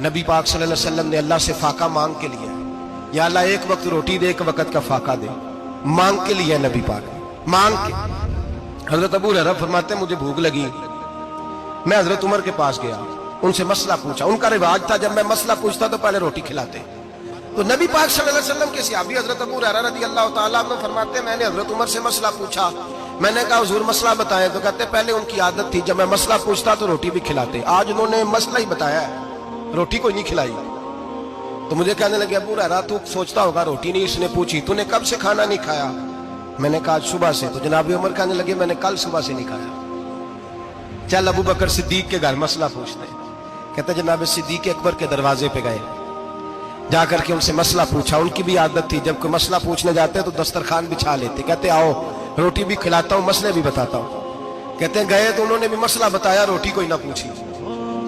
नबी पाक सल्लल्लाहु अलैहि वसल्लम ने अल्लाह से फाका मांग के लिया, या अल्लाह एक वक्त रोटी दे, एक वक्त का फाका दे, मांग के लिया नबी पाक ने, मांग के। हजरत अबू हुरैरा फरमाते मुझे भूख लगी, मैं हजरत उमर के पास गया, उनसे मसला पूछा। उनका रिवाज था जब मैं मसला पूछता तो पहले रोटी खिलाते। तो नबी पाक सल्लल्लाहु अलैहि वसल्लम के सहाबी हजरत अबू हुरैरा रज़ी अल्लाह ताला अन्हु फरमाते मैंने हजरत उमर से मसला पूछा। मैंने कहा हुजूर मसला बताएं, तो कहते पहले उनकी आदत थी जब मैं मसला पूछता तो रोटी भी खिलाते, आज उन्होंने मसला ही बताया है, रोटी कोई नहीं खिलाई। तो मुझे कहने लगे अबू हुरैरा तू सोचता होगा रोटी नहीं इसने पूछी, तूने कब से खाना नहीं खाया? मैंने कहा सुबह से। तो जनाब उमर कहने लगे मैंने कल सुबह से नहीं खाया। चल अबू बकर सिद्दीक के घर मसला पूछते। कहते जनाब सिद्दीक अकबर के दरवाजे पे गए, जाकर के उनसे मसला पूछा। उनकी भी आदत थी जब कोई मसला पूछने जाते तो दस्तरखान बिछा लेते, कहते आओ रोटी भी खिलाता हूँ मसले भी बताता हूँ। कहते गए तो उन्होंने भी मसला बताया, रोटी कोई ना पूछी।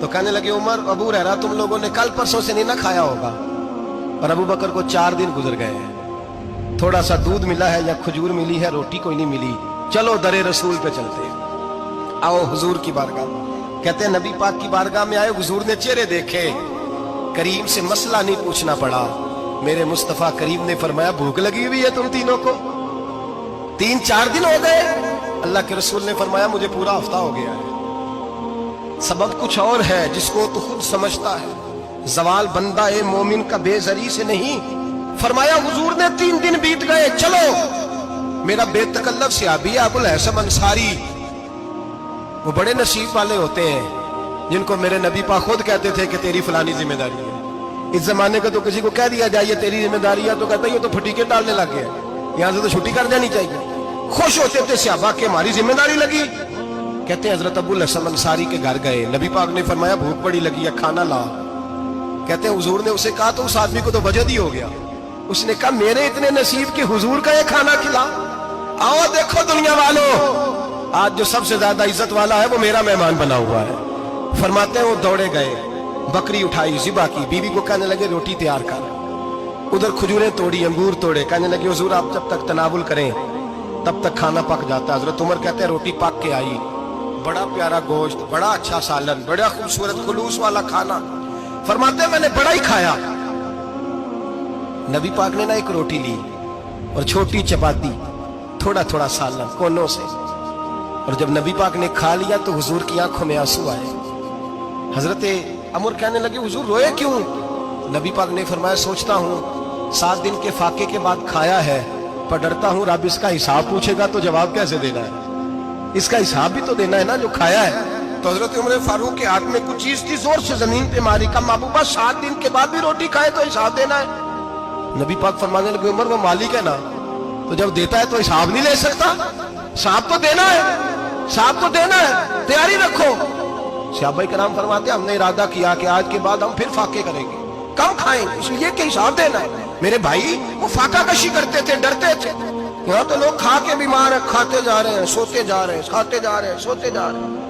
तो कहने लगे उमर अबू हुरैरा तुम लोगों ने कल परसों से नहीं ना खाया होगा। और अबू बकर को 4 दिन गुजर गए हैं, थोड़ा सा दूध मिला है या खजूर मिली है, रोटी कोई नहीं मिली। चलो दरे रसूल पे चलते, आओ हुजूर की बारगाह। कहते हैं नबी पाक की बारगाह में आए, हुजूर ने चेहरे देखे, करीम से मसला नहीं पूछना पड़ा। मेरे मुस्तफा करीम ने फरमाया भूख लगी हुई है तुम तीनों को, 3-4 दिन हो गए। अल्लाह के रसूल ने फरमाया मुझे पूरा हफ्ता हो गया है। सबब कुछ और है जिसको तो खुद समझता है, जवाल बंदा ए मोमिन का बेजरी से नहीं। फरमाया हुजूर ने 3 दिन बीत गए, चलो। मेरा बेतकल्लफ सहाबी अबुल हसन अंसारी, वो बड़े नसीब वाले होते हैं जिनको मेरे नबी पाक खुद कहते थे कि तेरी फलानी जिम्मेदारी है। इस जमाने का तो किसी को कह दिया जाए ये तेरी जिम्मेदारी है तो कहता है ये तो फटीके डालने लग गया, यहां से तो छुट्टी कर जानी चाहिए। खुश होते थे सहाबा के हमारी जिम्मेदारी लगी। कहते हैं हजरत अबुल हसन अंसारी के घर गए, नबी पाक ने फरमाया भूख बड़ी लगी है खाना ला। कहते हैं हुजूर ने उसे कहा तो उस आदमी को तो वजद ही हो गया। उसने कहा मेरे इतने नसीब के हुजूर का ये खाना खिला। आओ देखो दुनिया वालों, आज जो सबसे ज्यादा इज्जत वाला है वो मेरा मेहमान बना हुआ है। फरमाते हैं वो दौड़े गए, बकरी उठाई ज़िबा की, बीवी को कहने लगे रोटी तैयार कर। उधर खजूरें तोड़ी, अंगूर तोड़े, कहने लगे हुजूर आप जब तक तनावुल करें तब तक खाना पक जाता है। हजरत उमर कहते हैं रोटी पक के आई, बड़ा प्यारा गोश्त, बड़ा अच्छा सालन, बड़ा खूबसूरत खुलूस वाला खाना। फरमाते मैंने बड़ा ही खाया। नबी पाक ने ना एक रोटी ली और छोटी चपाती, थोड़ा थोड़ा सालन कोनों से। और जब नबी पाक ने खा लिया तो हुजूर की आंखों में आंसू आए। हजरत अमर कहने लगे हुजूर रोए क्यों? नबी पाक ने फरमाया सोचता हूँ 7 दिन के फाके के बाद खाया है, पर डरता हूँ रब इसका हिसाब पूछेगा तो जवाब कैसे देना है, इसका हिसाब भी तो देना है ना जो खाया है। तो हजरत उमर फारूक के हाथ में कुछ चीज थी, जोर से जमीन पे मारी, का महबूबा 7 दिन के बाद भी रोटी खाए तो हिसाब देना है। नबी पाक फरमाने लगे उमर वो मालिक है ना, तो जब देता है तो हिसाब नहीं ले सकता, हिसाब तो देना है, हिसाब तो देना है, तैयारी रखो। सहाबाए किराम फरमाते हमने इरादा किया कि आज के बाद हम फिर फाके करेंगे, कम खाएंगे, इसलिए कि हिसाब देना है। मेरे भाई वो फाका कशी करते थे, डरते थे। यहाँ तो लोग खा के बीमार है, खाते जा रहे हैं, सोते जा रहे हैं, खाते जा रहे हैं, सोते जा रहे हैं।